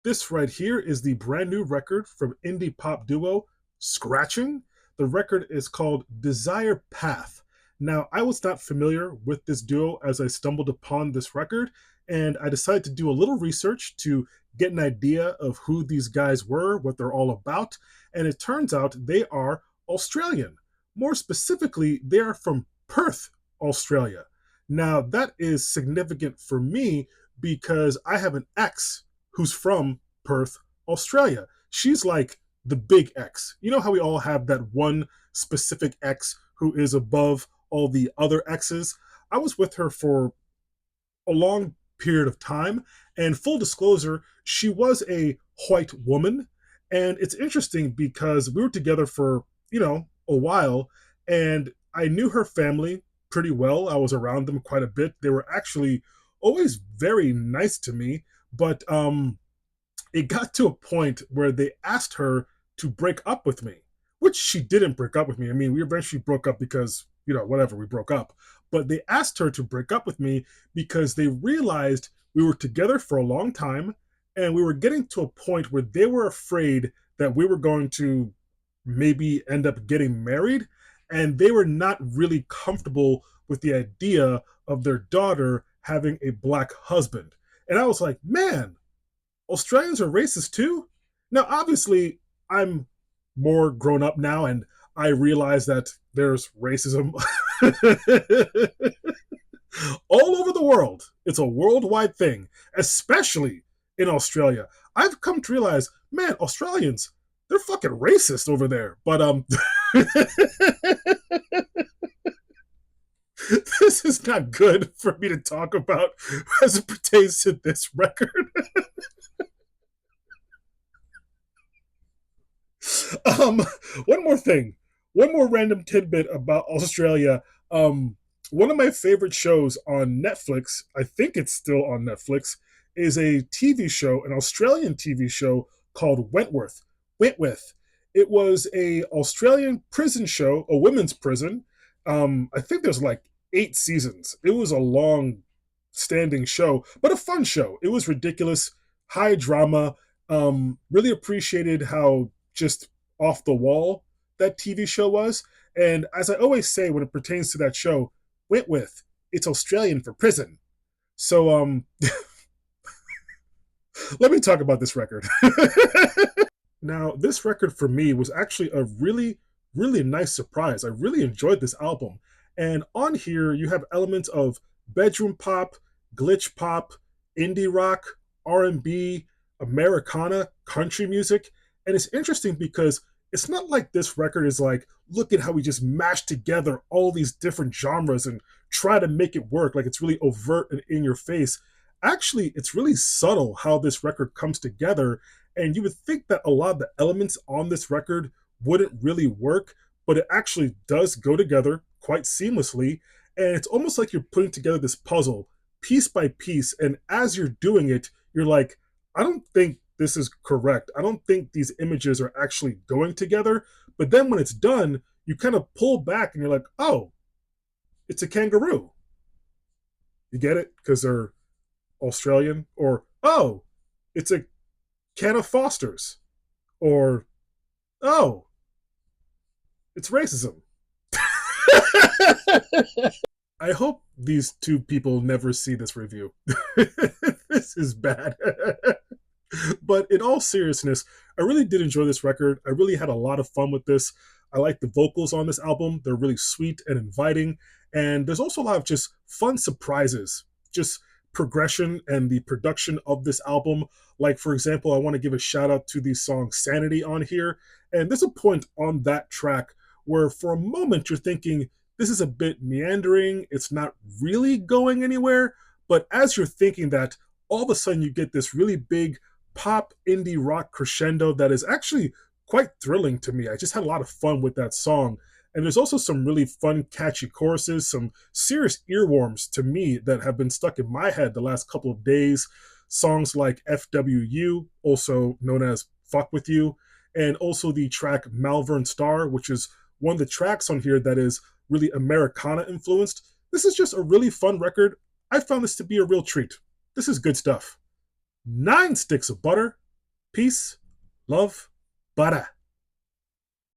This right here is the brand new record from indie pop duo Scratching. The record is called Desire Path. Now, I was not familiar with this duo as I stumbled upon this record, and I decided to do a little research to get an idea of who these guys were, what they're all about, and it turns out they are Australian. More specifically, they are from Perth, Australia. Now, that is significant for me because I have an ex who's from Perth, Australia. She's like the big X. You know how we all have that one specific X who is above all the other X's? I was with her for a long period of time, and full disclosure, she was a white woman. And it's interesting because we were together for, a while, and I knew her family pretty well. I was around them quite a bit. They were actually always very nice to me, but it got to a point where they asked her to break up with me, which she didn't break up with me. I mean, we eventually broke up because, whatever, we broke up. But they asked her to break up with me because they realized we were together for a long time and we were getting to a point where they were afraid that we were going to maybe end up getting married. And they were not really comfortable with the idea of their daughter having a black husband. And I was like, man, Australians are racist too? Now, obviously, I'm more grown up now and I realize that there's racism all over the world. It's a worldwide thing, especially in Australia. I've come to realize, man, Australians, they're fucking racist over there. But this is not good for me to talk about as it pertains to this record. Um, one more thing, one more random tidbit about Australia. Um, One of my favorite shows on Netflix, I think it's still on Netflix, is a TV show, an Australian TV show called Wentworth. Wentworth. It was a Australian prison show, a women's prison. I think there's like 8 seasons. It was a long standing show, but a fun show. It was ridiculous, high drama. Really appreciated how just off the wall that TV show was. And as I always say when it pertains to that show, Wentworth, it's Australian for prison. So let me talk about this record. Now, this record for me was actually a really, really nice surprise. I really enjoyed this album. And on here, you have elements of bedroom pop, glitch pop, indie rock, R&B, Americana, country music. And it's interesting because it's not like this record is like, look at how we just mashed together all these different genres and try to make it work. Like it's really overt and in your face. Actually, it's really subtle how this record comes together, and you would think that a lot of the elements on this record wouldn't really work, but it actually does go together quite seamlessly. And it's almost like you're putting together this puzzle piece by piece. And as you're doing it, you're like, I don't think this is correct. I don't think these images are actually going together. But then when it's done, you kind of pull back and you're like, oh, it's a kangaroo. You get it? Because they're Australian. Or, oh, it's a can of Foster's. Or, oh, it's racism. I hope these two people never see this review. This is bad. But in all seriousness, I really did enjoy this record. I really had a lot of fun with this. I like the vocals on this album. They're really sweet and inviting. And there's also a lot of just fun surprises, just progression and the production of this album. Like, for example, I want to give a shout out to the song Sanity on here. And there's a point on that track where for a moment you're thinking, this is a bit meandering. It's not really going anywhere. But as you're thinking that, all of a sudden you get this really big pop indie rock crescendo that is actually quite thrilling to me. I just had a lot of fun with that song. And there's also some really fun, catchy choruses, some serious earworms to me that have been stuck in my head the last couple of days. Songs like FWU, also known as Fuck With You, and also the track Malvern Star, which is one of the tracks on here that is really Americana influenced. This is just a really fun record. I found this to be a real treat. This is good stuff. 9 sticks of butter. Peace, love, para.